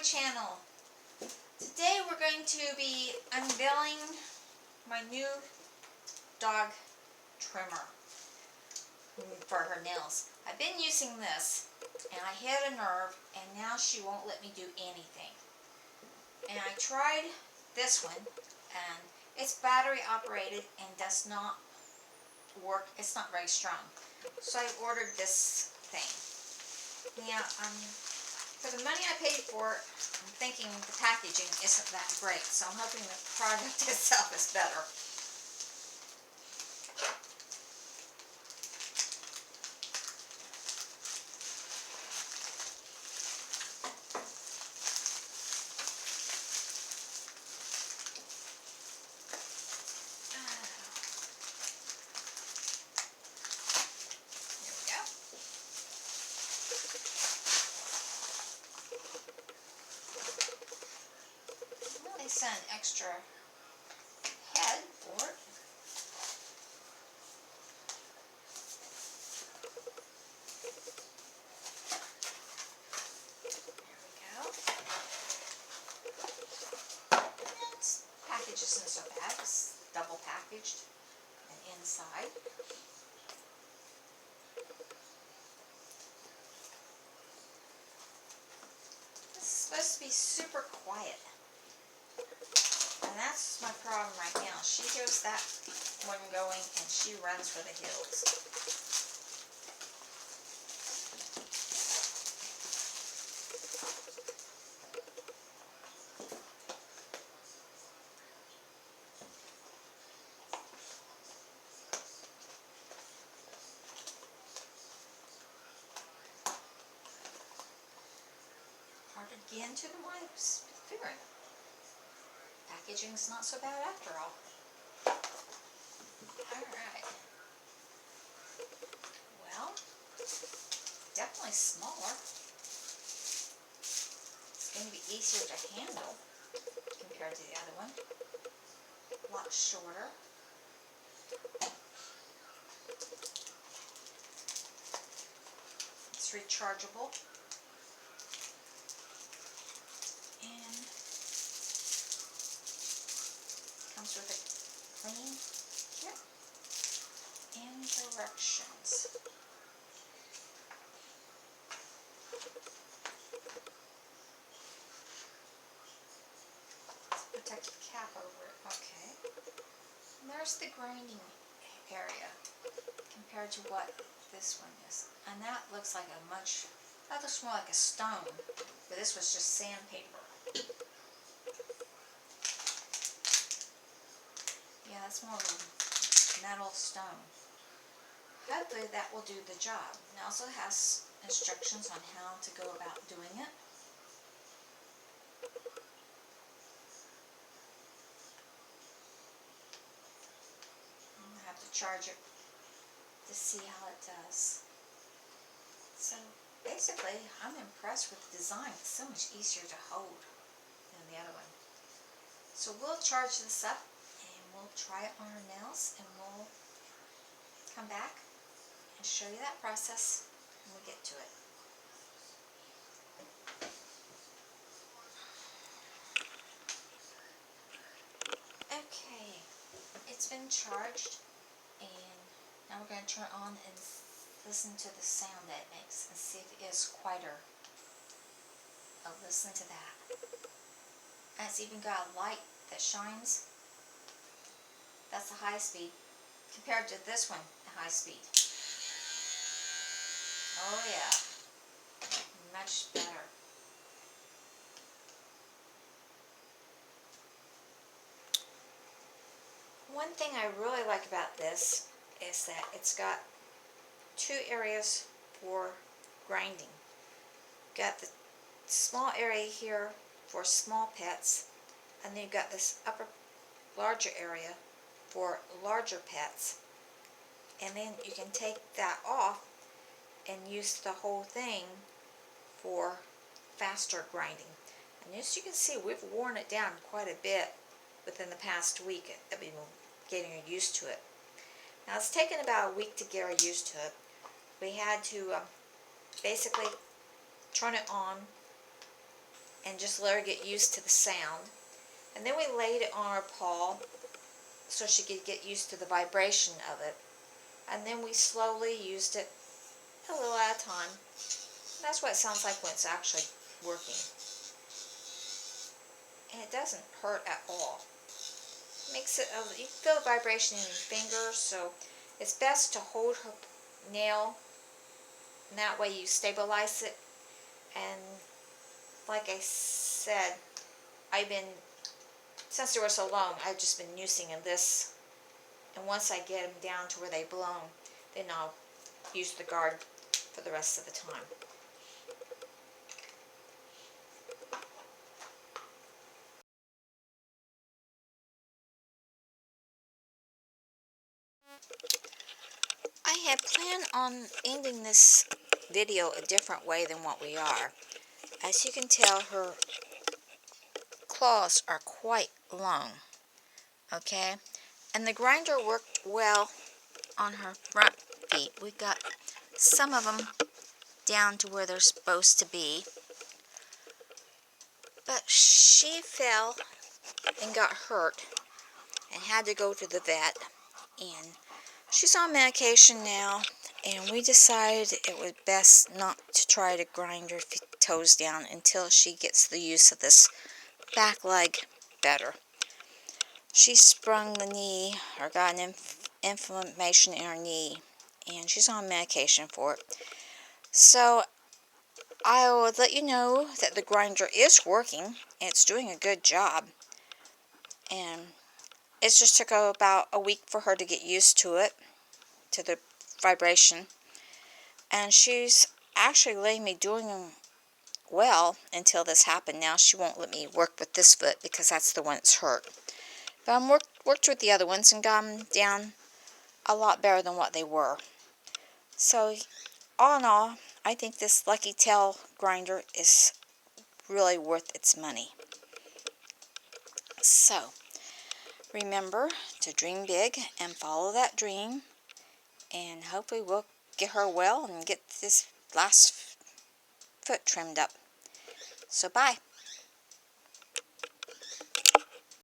channel. Today we're going to be unveiling my new dog trimmer for her nails. I've been using this and I hit a nerve and now she won't let me do anything. And I tried this one and it's battery operated and does not work. It's not very strong. So I ordered this thing. Now, for the money I paid for it, I'm thinking the packaging isn't that great, so I'm hoping the product itself is better. They sent an extra head for it. There we go. And its package isn't so bad. It's double packaged and inside. This is supposed to be super quiet. And that's my problem right now. She hears that one going and she runs for the hills. Hard to get into the wipes. Figuring. Packaging's not so bad after all. Alright. Well, definitely smaller. It's going to be easier to handle compared to the other one. A lot shorter. It's rechargeable. And comes with a clean kit and directions. Protective cap over it. Okay. And there's the grinding area compared to what this one is. And that looks like that looks more like a stone, but this was just sandpaper. Yeah, that's more of a metal stone. Hopefully that will do the job. It also has instructions on how to go about doing it. I have to charge it to see how it does. So basically, I'm impressed with the design. It's so much easier to hold than the other one. So we'll charge this up and we'll try it on our nails and we'll come back and show you that process when we get to it. Okay, it's been charged and now we're going to turn it on and listen to the sound that it makes and see if it is quieter. Oh, listen to that. And it's even got a light that shines. That's the high speed compared to this one, the high speed. Oh yeah, much better. One thing I really like about this is that it's got two areas for grinding. Got the small area here for small pets, and then you've got this upper larger area for larger pets. And then you can take that off and use the whole thing for faster grinding. And as you can see, we've worn it down quite a bit within the past week that we've been getting used to it. Now it's taken about a week to get her used to it. We had to basically turn it on and just let her get used to the sound. And then we laid it on her paw so she could get used to the vibration of it. And then we slowly used it a little at a time. And that's what it sounds like when it's actually working. And it doesn't hurt at all. Makes it, you can feel the vibration in your fingers, so it's best to hold her nail, and that way you stabilize it. And like I said, since they were so long, I've just been using this. And once I get them down to where they belong, then I'll use the guard for the rest of the time. I had planned on ending this video a different way than what we are. As you can tell, her claws are quite long, okay? And the grinder worked well on her front feet. We got some of them down to where they're supposed to be. But she fell and got hurt and had to go to the vet. And she's on medication now, and we decided it was best not to try to grind her toes down until she gets the use of this back leg better. She sprung the knee, or got an inflammation in her knee, and she's on medication for it. So I would let you know that the grinder is working. It's doing a good job, and it just took about a week for her to get used to it, to the vibration. And she's actually letting me doing well until this happened. Now she won't let me work with this foot because that's the one that's hurt. But I worked with the other ones and got them down a lot better than what they were. So all in all, I think this Lucky Tail grinder is really worth its money. So remember to dream big and follow that dream, and hopefully we'll get her well and get this last foot trimmed up. So bye.